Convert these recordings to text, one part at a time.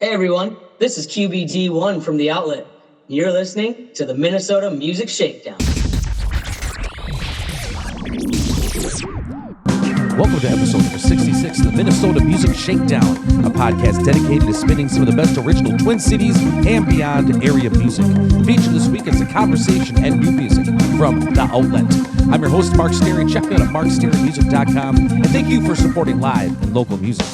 Hey everyone, this is QBD1 from The Outlet. You're listening to the Minnesota Music Shakedown. Welcome to episode number 66 of the Minnesota Music Shakedown, a podcast dedicated to spinning some of the best original Twin Cities and beyond area music. Featured this week is a conversation and new music from The Outlet. I'm your host, Mark Sterry. Check me out at marksterrymusic.com, and thank you for supporting live and local music.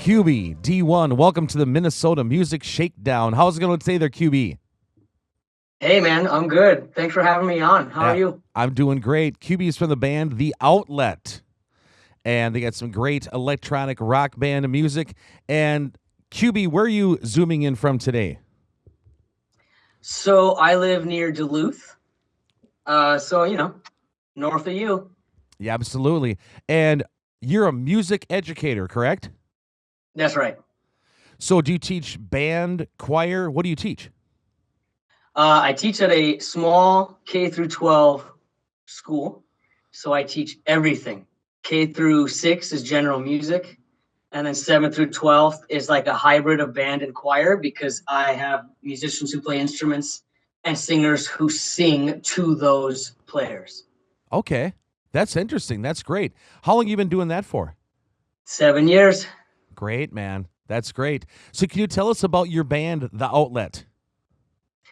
QB D1, welcome to the Minnesota Music Shakedown. How's it going today there, QB? Hey man, I'm good. Thanks for having me on. How are you? I'm doing great. QB is from the band The Outlet, and they got some great electronic rock band music. And QB, where are you zooming in from today? So I live near Duluth. North of you. Yeah, absolutely. And you're a music educator, correct? That's right. So do you teach band, choir? What do you teach? I teach at a small K through 12 school. So I teach everything. K through 6 is general music. And then 7 through 12 is like a hybrid of band and choir because I have musicians who play instruments and singers who sing to those players. Okay. That's interesting. That's great. How long have you been doing that for? 7 years. Great, man. That's great. So can you tell us about your band, The Outlet?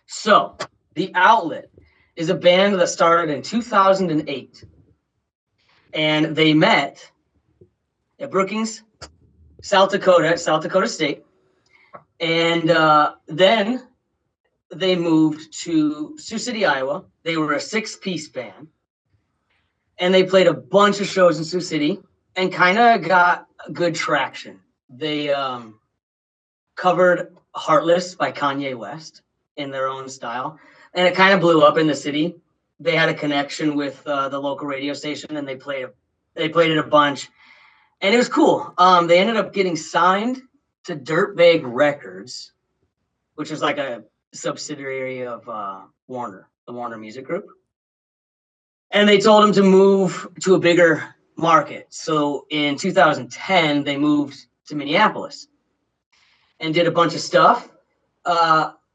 So The Outlet is a band that started in 2008. And they met at Brookings, South Dakota State. And then they moved to Sioux City, Iowa. They were a 6-piece band, and they played a bunch of shows in Sioux City and kind of got good traction. They covered Heartless by Kanye West in their own style, and it kind of blew up in the city. They had a connection with the local radio station, and they played it a bunch, and it was cool. They ended up getting signed to Dirtbag Records, which is like a subsidiary of Warner, the Warner Music Group. And they told them to move to a bigger market. So in 2010, they moved to Minneapolis and did a bunch of stuff,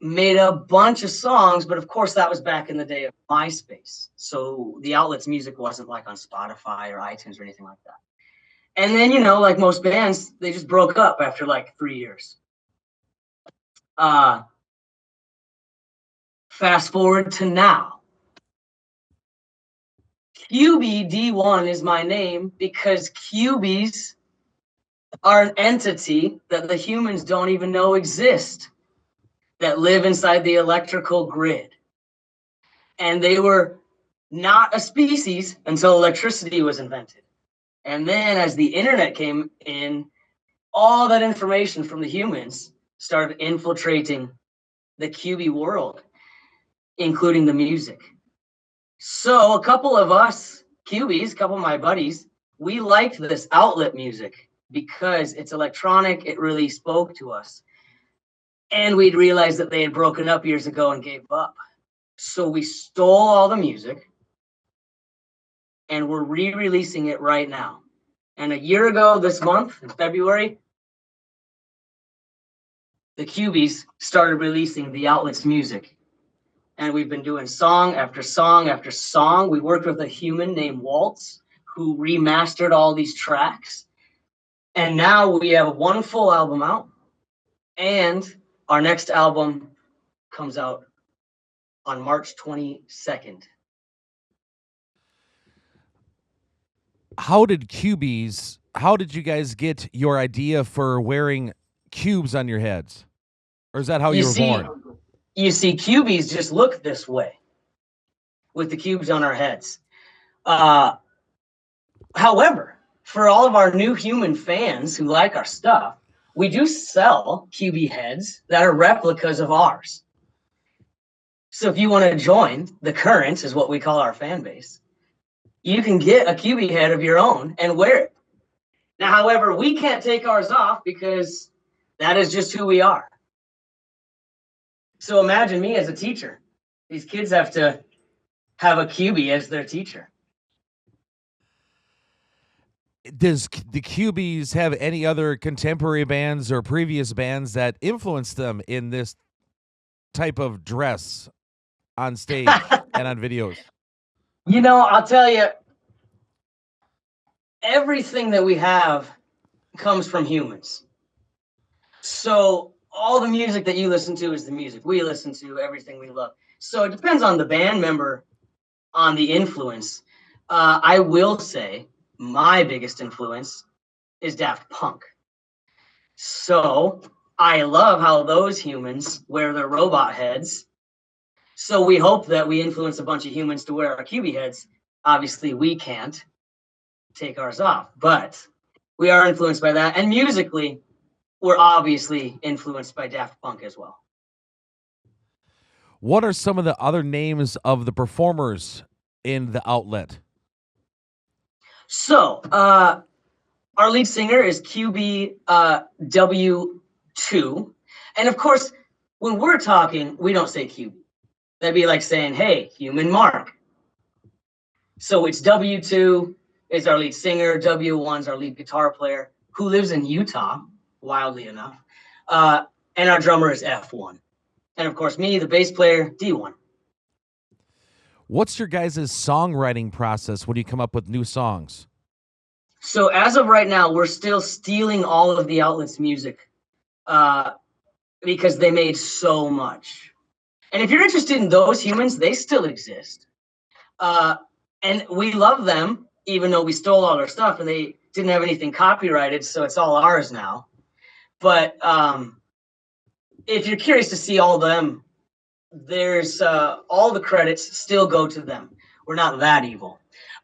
made a bunch of songs, but of course that was back in the day of MySpace. So the outlet's music wasn't like on Spotify or iTunes or anything like that. And then, you know, like most bands, they just broke up after like 3 years. Fast forward to now. QB D1 is my name because QBs are an entity that the humans don't even know exist, that live inside the electrical grid. And they were not a species until electricity was invented. And then as the internet came in, all that information from the humans started infiltrating the QB world, including the music. So a couple of us QBs, a couple of my buddies, we liked this outlet music because it's electronic. It really spoke to us. And we'd realized that they had broken up years ago and gave up. So we stole all the music and we're re-releasing it right now. And a year ago this month, in February, the QBs started releasing the outlet's music. And we've been doing song after song after song. We worked with a human named Waltz who remastered all these tracks. And now we have one full album out. And our next album comes out on March 22nd. How did you guys get your idea for wearing cubes on your heads? Or is that how you were born? You see, QBs just look this way with the cubes on our heads. However, for all of our new human fans who like our stuff, we do sell QB heads that are replicas of ours. So if you want to join the current, is what we call our fan base, you can get a QB head of your own and wear it. Now, however, we can't take ours off because that is just who we are. So imagine me as a teacher. These kids have to have a QB as their teacher. Does the QBs have any other contemporary bands or previous bands that influenced them in this type of dress on stage and on videos? You know, I'll tell you, everything that we have comes from humans. So all the music that you listen to is the music we listen to, everything we love. So it depends on the band member, on the influence. I will say my biggest influence is Daft Punk. So I love how those humans wear their robot heads. So we hope that we influence a bunch of humans to wear our QB heads. Obviously, we can't take ours off, but we are influenced by that. And musically, we're obviously influenced by Daft Punk as well. What are some of the other names of the performers in the outlet? So, our lead singer is QB W2. And of course, when we're talking, we don't say QB. That'd be like saying, hey, human Mark. So it's W2 is our lead singer. W1's our lead guitar player who lives in Utah, wildly enough. And our drummer is F1. And of course, me, the bass player, D1. What's your guys' songwriting process when you come up with new songs? So as of right now, we're still stealing all of the outlet's music because they made so much. And if you're interested in those humans, they still exist. And we love them, even though we stole all their stuff and they didn't have anything copyrighted, so it's all ours now. But if you're curious to see all of them, there's all the credits still go to them. We're not that evil.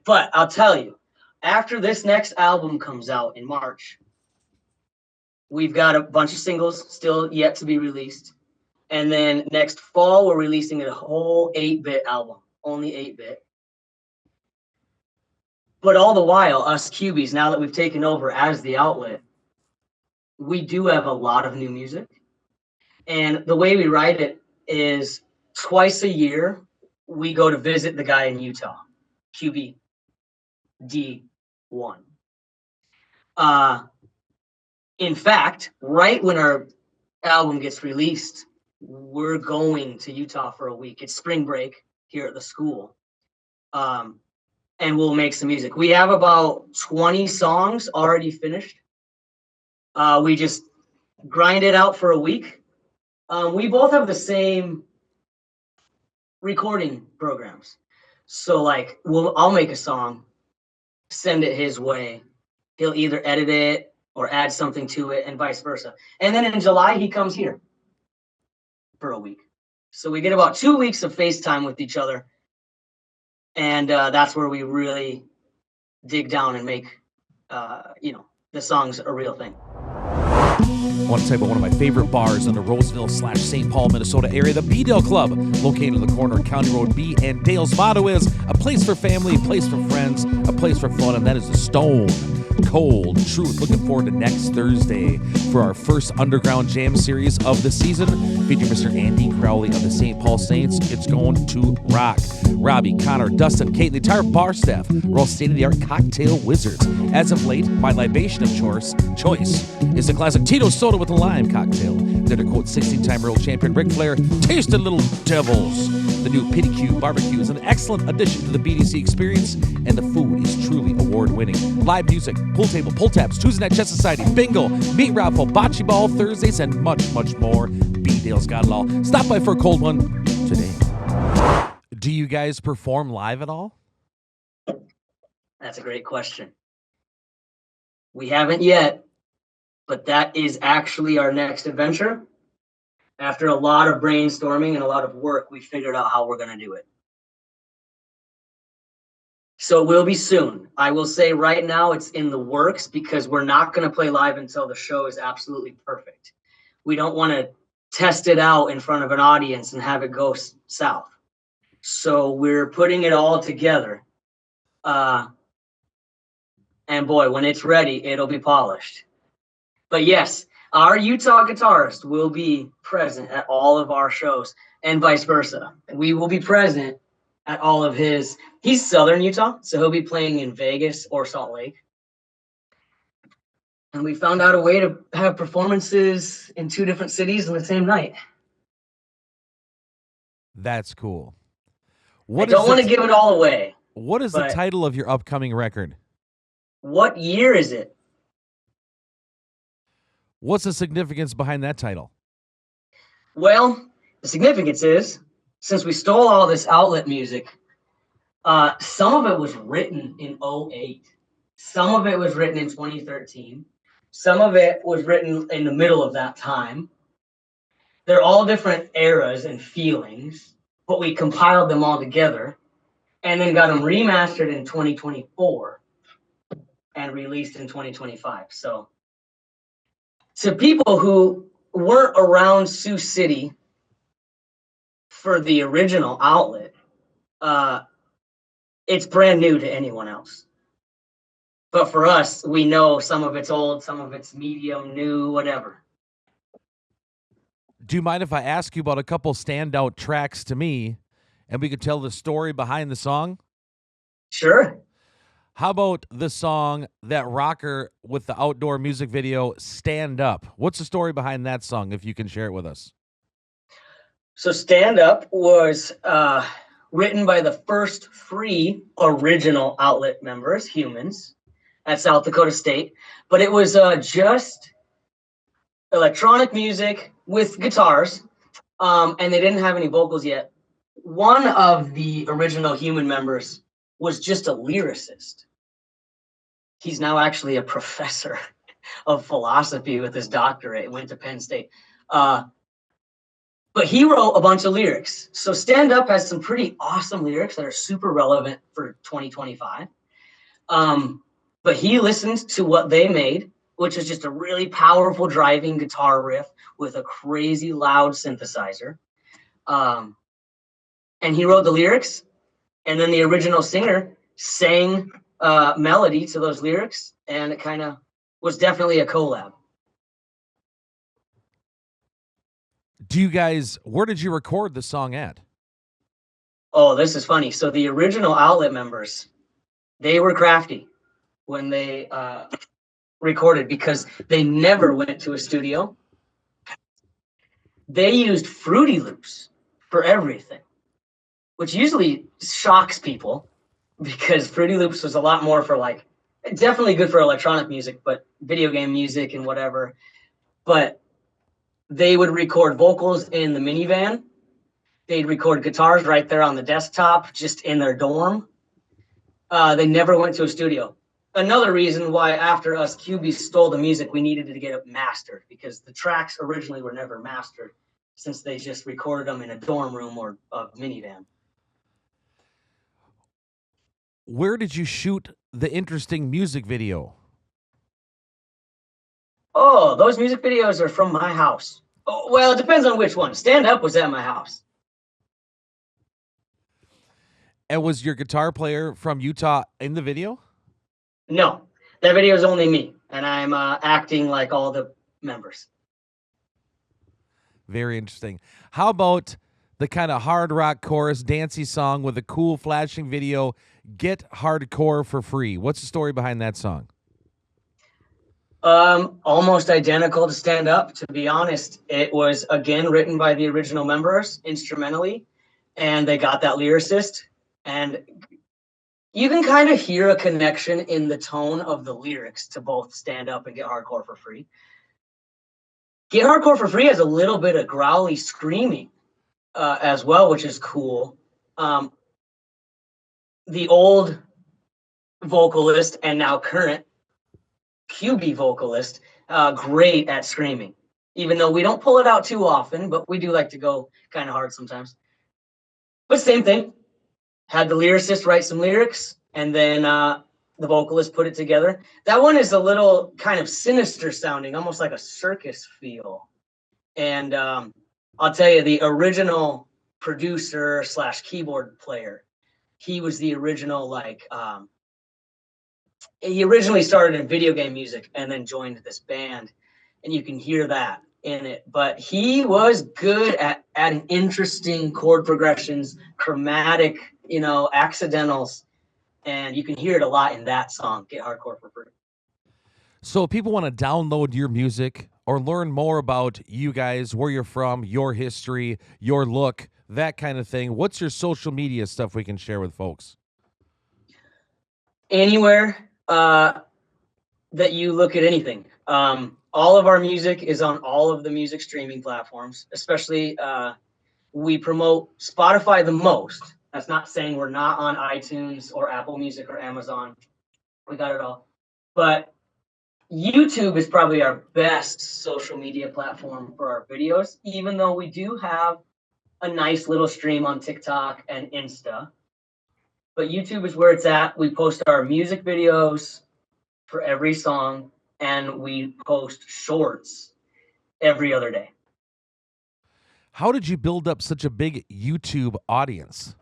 But I'll tell you, after this next album comes out in March, we've got a bunch of singles still yet to be released. And then next fall, we're releasing a whole 8-bit album, only 8-bit. But all the while, us Cubies, now that we've taken over as the outlet, we do have a lot of new music. And the way we write it is twice a year, we go to visit the guy in Utah, QB D1. In fact, right when our album gets released, we're going to Utah for a week. It's spring break here at the school. And we'll make some music. We have about 20 songs already finished. We just grind it out for a week. We both have the same recording programs. So like I'll make a song, send it his way. He'll either edit it or add something to it and vice versa. And then in July, he comes here for a week. So we get about 2 weeks of FaceTime with each other. And that's where we really dig down and make, the songs a real thing. I want to tell you about one of my favorite bars in the Roseville/St. Paul, Minnesota area, the B-Dale Club, located on the corner of County Road B and Dale's. Motto is a place for family, a place for friends, a place for fun, and that is the Stone Cold Truth. Looking forward to next Thursday for our first Underground Jam series of the season, featuring Mr. Andy Crowley of the St. Paul Saints. It's going to rock. Robbie, Connor, Dustin, Kate, the entire bar staff are all state-of-the-art cocktail wizards. As of late, my libation of choice is the classic Tito Soda with a lime cocktail. They're to quote 16-time world champion Ric Flair, "Tasted little devils." The new Pity Q barbecue is an excellent addition to the BDC experience, and the food is truly award-winning. Live music, pool table, pull tabs, Tuesday Night Chess Society, bingo, meat raffle, bocce ball Thursdays, and much, much more. B-Dale's got it all. Stop by for a cold one today. Do you guys perform live at all? That's a great question. We haven't yet, but that is actually our next adventure. After a lot of brainstorming and a lot of work, we figured out how we're going to do it. So it will be soon. I will say right now it's in the works because we're not going to play live until the show is absolutely perfect. We don't want to test it out in front of an audience and have it go south. So we're putting it all together. And boy, when it's ready, it'll be polished. But yes, our Utah guitarist will be present at all of our shows and vice versa. We will be present at all of his. He's Southern Utah, so he'll be playing in Vegas or Salt Lake. And we found out a way to have performances in 2 different cities on the same night. That's cool. I don't want to give it all away. What is the title of your upcoming record? What year is it? What's the significance behind that title? Well, the significance is, since we stole all this outlet music, some of it was written in 2008. Some of it was written in 2013. Some of it was written in the middle of that time. They're all different eras and feelings, but we compiled them all together and then got them remastered in 2024 and released in 2025. So to people who weren't around Sioux City for the original outlet, it's brand new to anyone else. But for us, we know some of it's old, some of it's medium, new, whatever. Do you mind if I ask you about a couple standout tracks to me, and we could tell the story behind the song? Sure. How about the song, that rocker with the outdoor music video, Stand Up? What's the story behind that song, if you can share it with us? So Stand Up was written by the first 3 original outlet members, humans, at South Dakota State. But it was just electronic music with guitars, and they didn't have any vocals yet. One of the original human members was just a lyricist. He's now actually a professor of philosophy with his doctorate, went to Penn State. But he wrote a bunch of lyrics. So Stand Up has some pretty awesome lyrics that are super relevant for 2025. But he listened to what they made, which is just a really powerful driving guitar riff with a crazy loud synthesizer. And he wrote the lyrics, and then the original singer sang melody to those lyrics, and it kind of was definitely a collab. Where did you record the song at? Oh, this is funny. So the original Outlet members, they were crafty when they recorded because they never went to a studio. They used Fruity Loops for everything, which usually shocks people because Fruity Loops was a lot more for like, definitely good for electronic music, but video game music and whatever. But they would record vocals in the minivan. They'd record guitars right there on the desktop, just in their dorm. They never went to a studio. Another reason why after us QBs stole the music, we needed to get it mastered because the tracks originally were never mastered since they just recorded them in a dorm room or a minivan. Where did you shoot the interesting music video? Oh, those music videos are from my house. Oh, well, it depends on which one. Stand Up was at my house. And was your guitar player from Utah in the video? No, that video is only me, and I'm acting like all the members. Very interesting. How about the kind of hard rock chorus, dancey song with a cool flashing video, Get Hardcore for Free? What's the story behind that song? Almost identical to Stand Up, to be honest. It was, again, written by the original members instrumentally, and they got that lyricist. And you can kind of hear a connection in the tone of the lyrics to both Stand Up and Get Hardcore for Free. Get Hardcore for Free has a little bit of growly screaming as well, which is cool. The old vocalist and now current QB vocalist, great at screaming, even though we don't pull it out too often, but we do like to go kind of hard sometimes. But same thing, had the lyricist write some lyrics, and then the vocalist put it together. That one is a little kind of sinister sounding, almost like a circus feel. And I'll tell you, the original producer / keyboard player, he was the original, he originally started in video game music and then joined this band, and you can hear that in it. But he was good at adding interesting chord progressions, chromatic, accidentals, and you can hear it a lot in that song, Get Hardcore for Free. So if people want to download your music or learn more about you guys, where you're from, your history, your look, that kind of thing, what's your social media stuff we can share with folks? Anywhere that you look at anything. All of our music is on all of the music streaming platforms, especially we promote Spotify the most. That's not saying we're not on iTunes or Apple Music or Amazon. We got it all. But YouTube is probably our best social media platform for our videos, even though we do have a nice little stream on TikTok and Insta. But YouTube is where it's at. We post our music videos for every song, and we post shorts every other day. How did you build up such a big YouTube audience?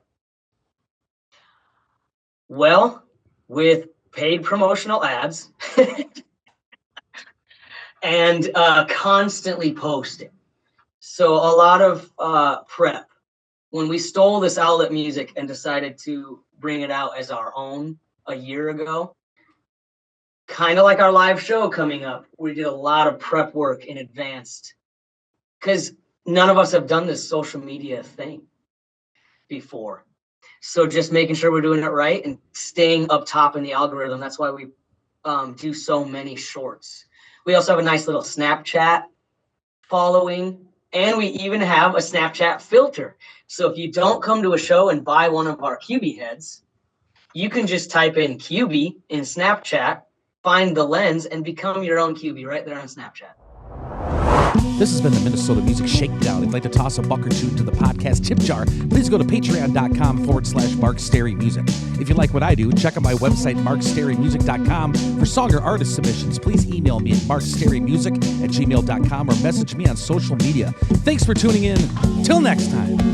Well, with paid promotional ads and constantly posting. So a lot of prep. When we stole this Outlet music and decided to bring it out as our own a year ago, kind of like our live show coming up, we did a lot of prep work in advance because none of us have done this social media thing before. So just making sure we're doing it right and staying up top in the algorithm. That's why we do so many shorts. We also have a nice little Snapchat following, and we even have a Snapchat filter. So if you don't come to a show and buy one of our QB heads, you can just type in QB in Snapchat, find the lens, and become your own QB right there on Snapchat. This has been the Minnesota Music Shakedown. If you'd like to toss a buck or two to the podcast tip jar, please go to patreon.com/MarkSterryMusic. If you like what I do, check out my website, marksterrymusic.com, for song or artist submissions. Please email me at marksterrymusic@gmail.com or message me on social media. Thanks for tuning in. Till next time.